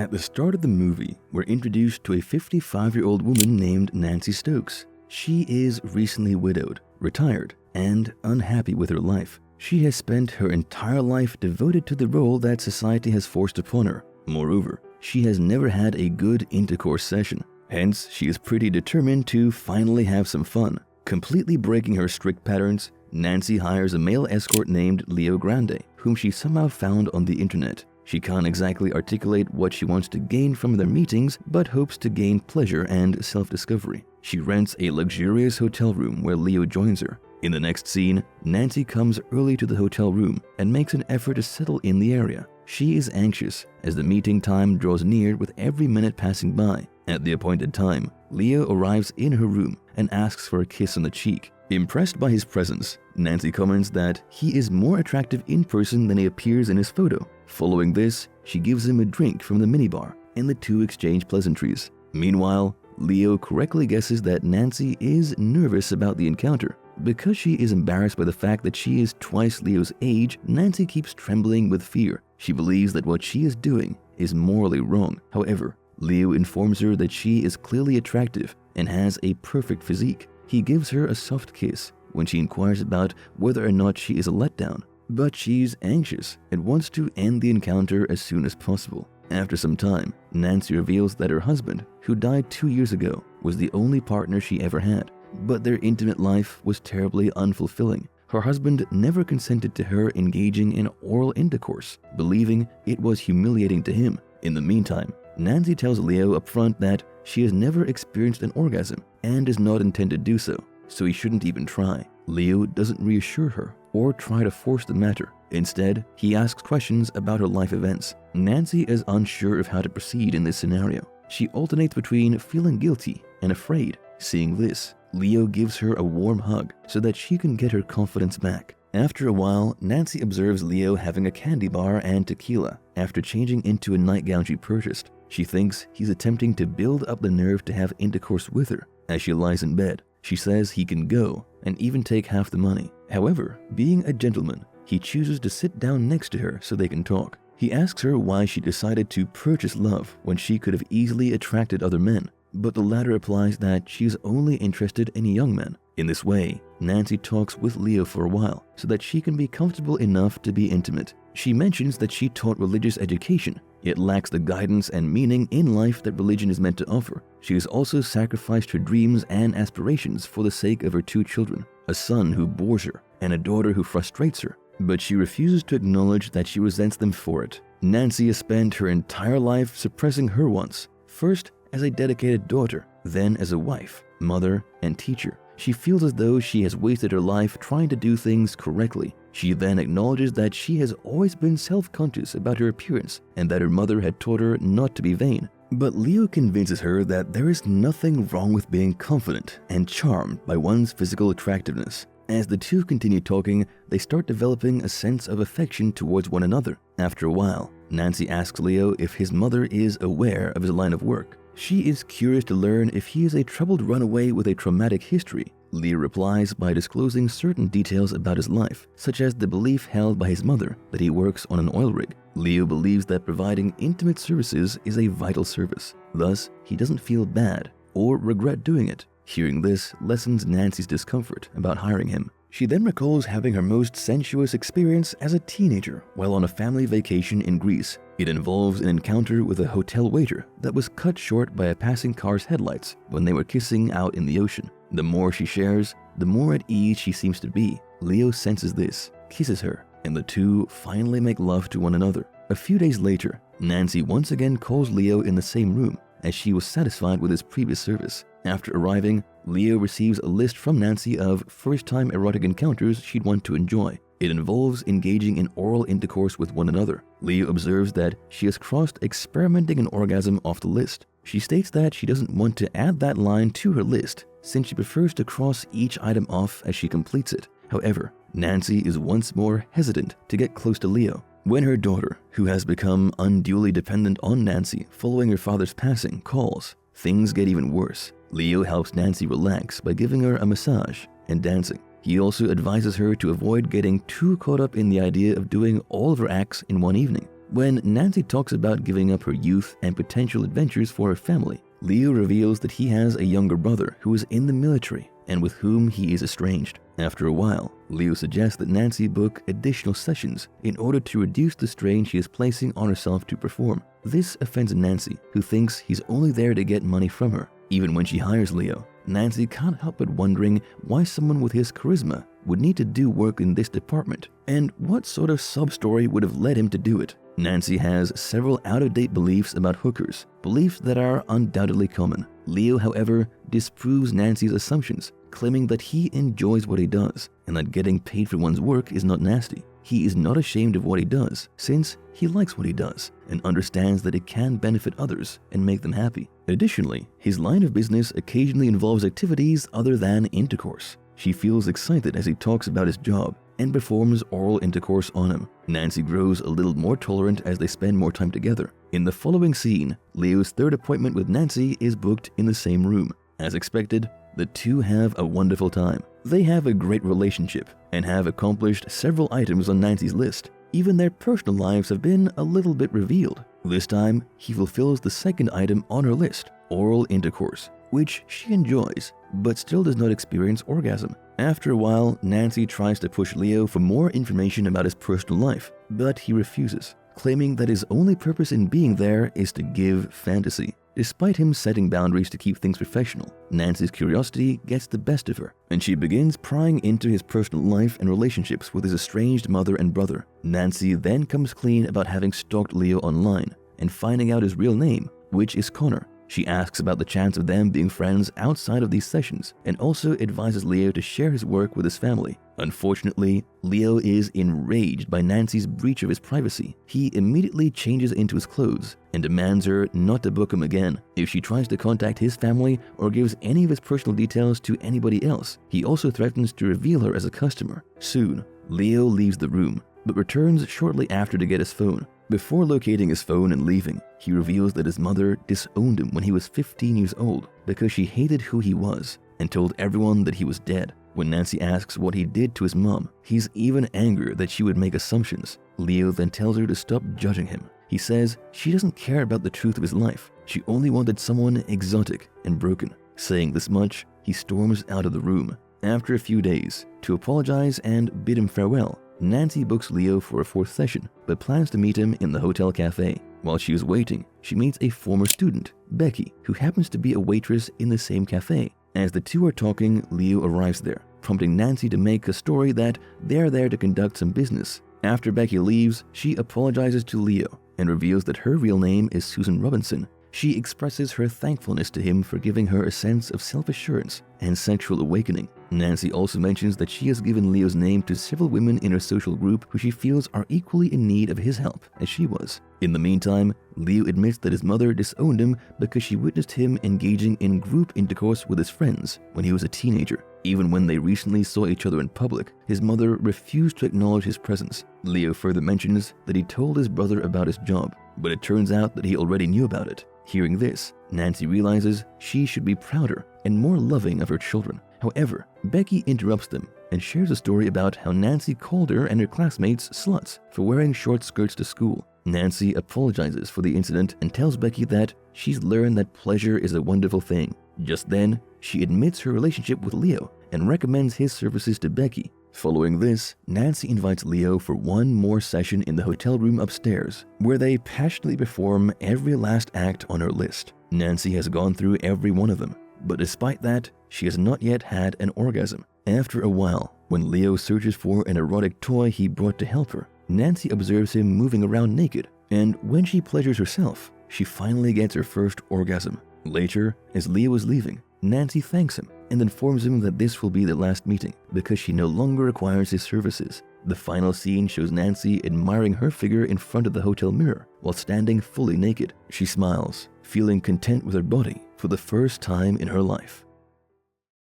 At the start of the movie, we're introduced to a 55-year-old woman named Nancy Stokes. She is recently widowed, retired, and unhappy with her life. She has spent her entire life devoted to the role that society has forced upon her. Moreover, she has never had a good intercourse session. Hence, she is pretty determined to finally have some fun. Completely breaking her strict patterns, Nancy hires a male escort named Leo Grande, whom she somehow found on the internet. She can't exactly articulate what she wants to gain from their meetings, but hopes to gain pleasure and self-discovery. She rents a luxurious hotel room where Leo joins her. In the next scene, Nancy comes early to the hotel room and makes an effort to settle in the area. She is anxious as the meeting time draws near with every minute passing by. At the appointed time, Leo arrives in her room and asks for a kiss on the cheek. Impressed by his presence, Nancy comments that he is more attractive in person than he appears in his photo. Following this, she gives him a drink from the minibar, and the two exchange pleasantries. Meanwhile, Leo correctly guesses that Nancy is nervous about the encounter. Because she is embarrassed by the fact that she is twice Leo's age, Nancy keeps trembling with fear. She believes that what she is doing is morally wrong. However, Leo informs her that she is clearly attractive and has a perfect physique. He gives her a soft kiss when she inquires about whether or not she is a letdown. But she's anxious and wants to end the encounter as soon as possible. After some time, Nancy reveals that her husband, who died 2 years ago, was the only partner she ever had. But their intimate life was terribly unfulfilling. Her husband never consented to her engaging in oral intercourse, believing it was humiliating to him. In the meantime, Nancy tells Leo up front that she has never experienced an orgasm and does not intend to do so he shouldn't even try. Leo doesn't reassure her or try to force the matter. Instead, he asks questions about her life events. Nancy is unsure of how to proceed in this scenario. She alternates between feeling guilty and afraid. Seeing this, Leo gives her a warm hug so that she can get her confidence back. After a while, Nancy observes Leo having a candy bar and tequila after changing into a nightgown she purchased. She thinks he's attempting to build up the nerve to have intercourse with her. As she lies in bed, she says he can go and even take half the money. However, being a gentleman, he chooses to sit down next to her so they can talk. He asks her why she decided to purchase love when she could have easily attracted other men, but the latter replies that she is only interested in young men. In this way, Nancy talks with Leo for a while so that she can be comfortable enough to be intimate. She mentions that she taught religious education, yet lacks the guidance and meaning in life that religion is meant to offer. She has also sacrificed her dreams and aspirations for the sake of her 2 children, a son who bores her and a daughter who frustrates her, but she refuses to acknowledge that she resents them for it. Nancy has spent her entire life suppressing her wants, first as a dedicated daughter, then as a wife, mother, and teacher. She feels as though she has wasted her life trying to do things correctly. She then acknowledges that she has always been self-conscious about her appearance and that her mother had taught her not to be vain. But Leo convinces her that there is nothing wrong with being confident and charmed by one's physical attractiveness. As the two continue talking, they start developing a sense of affection towards one another. After a while, Nancy asks Leo if his mother is aware of his line of work. She is curious to learn if he is a troubled runaway with a traumatic history. Leo replies by disclosing certain details about his life, such as the belief held by his mother that he works on an oil rig. Leo believes that providing intimate services is a vital service. Thus, he doesn't feel bad or regret doing it. Hearing this lessens Nancy's discomfort about hiring him. She then recalls having her most sensuous experience as a teenager while on a family vacation in Greece. It involves an encounter with a hotel waiter that was cut short by a passing car's headlights when they were kissing out in the ocean. The more she shares, the more at ease she seems to be. Leo senses this, kisses her, and the two finally make love to one another. A few days later, Nancy once again calls Leo in the same room as she was satisfied with his previous service. After arriving, Leo receives a list from Nancy of first-time erotic encounters she'd want to enjoy. It involves engaging in oral intercourse with one another. Leo observes that she has crossed experimenting an orgasm off the list. She states that she doesn't want to add that line to her list since she prefers to cross each item off as she completes it. However, Nancy is once more hesitant to get close to Leo. When her daughter, who has become unduly dependent on Nancy following her father's passing, calls, things get even worse. Leo helps Nancy relax by giving her a massage and dancing. He also advises her to avoid getting too caught up in the idea of doing all of her acts in one evening. When Nancy talks about giving up her youth and potential adventures for her family, Leo reveals that he has a younger brother who is in the military and with whom he is estranged. After a while, Leo suggests that Nancy book additional sessions in order to reduce the strain she is placing on herself to perform. This offends Nancy, who thinks he's only there to get money from her. Even when she hires Leo, Nancy can't help but wondering why someone with his charisma would need to do work in this department, and what sort of sub-story would have led him to do it. Nancy has several out-of-date beliefs about hookers, beliefs that are undoubtedly common. Leo, however, disproves Nancy's assumptions, claiming that he enjoys what he does and that getting paid for one's work is not nasty. He is not ashamed of what he does, since he likes what he does and understands that it can benefit others and make them happy. Additionally, his line of business occasionally involves activities other than intercourse. She feels excited as he talks about his job and performs oral intercourse on him. Nancy grows a little more tolerant as they spend more time together. In the following scene, Leo's third appointment with Nancy is booked in the same room. As expected, the two have a wonderful time. They have a great relationship and have accomplished several items on Nancy's list. Even their personal lives have been a little bit revealed. This time, he fulfills the second item on her list, oral intercourse, which she enjoys, but still does not experience orgasm. After a while, Nancy tries to push Leo for more information about his personal life, but he refuses, claiming that his only purpose in being there is to give fantasy. Despite him setting boundaries to keep things professional, Nancy's curiosity gets the best of her, and she begins prying into his personal life and relationships with his estranged mother and brother. Nancy then comes clean about having stalked Leo online and finding out his real name, which is Connor. She asks about the chance of them being friends outside of these sessions and also advises Leo to share his work with his family. Unfortunately, Leo is enraged by Nancy's breach of his privacy. He immediately changes into his clothes and demands her not to book him again if she tries to contact his family or gives any of his personal details to anybody else. He also threatens to reveal her as a customer. Soon, Leo leaves the room, but returns shortly after to get his phone. Before locating his phone and leaving, he reveals that his mother disowned him when he was 15 years old because she hated who he was and told everyone that he was dead. When Nancy asks what he did to his mom, he's even angry that she would make assumptions. Leo then tells her to stop judging him. He says she doesn't care about the truth of his life. She only wanted someone exotic and broken. Saying this much, he storms out of the room. After a few days, to apologize and bid him farewell, Nancy books Leo for a fourth session, but plans to meet him in the hotel cafe. While she is waiting, she meets a former student, Becky, who happens to be a waitress in the same cafe. As the two are talking, Leo arrives there, prompting Nancy to make a story that they're there to conduct some business. After Becky leaves, she apologizes to Leo and reveals that her real name is Susan Robinson. She expresses her thankfulness to him for giving her a sense of self-assurance and sexual awakening. Nancy also mentions that she has given Leo's name to several women in her social group who she feels are equally in need of his help as she was. In the meantime, Leo admits that his mother disowned him because she witnessed him engaging in group intercourse with his friends when he was a teenager. Even when they recently saw each other in public, his mother refused to acknowledge his presence. Leo further mentions that he told his brother about his job, but it turns out that he already knew about it. Hearing this, Nancy realizes she should be prouder and more loving of her children. However, Becky interrupts them and shares a story about how Nancy called her and her classmates sluts for wearing short skirts to school. Nancy apologizes for the incident and tells Becky that she's learned that pleasure is a wonderful thing. Just then, she admits her relationship with Leo and recommends his services to Becky. Following this, Nancy invites Leo for one more session in the hotel room upstairs, where they passionately perform every last act on her list. Nancy has gone through every one of them, but despite that, she has not yet had an orgasm. After a while, when Leo searches for an erotic toy he brought to help her, Nancy observes him moving around naked, and when she pleasures herself, she finally gets her first orgasm. Later, as Leo is leaving, Nancy thanks him and informs him that this will be the last meeting because she no longer requires his services. The final scene shows Nancy admiring her figure in front of the hotel mirror while standing fully naked. She smiles, feeling content with her body for the first time in her life.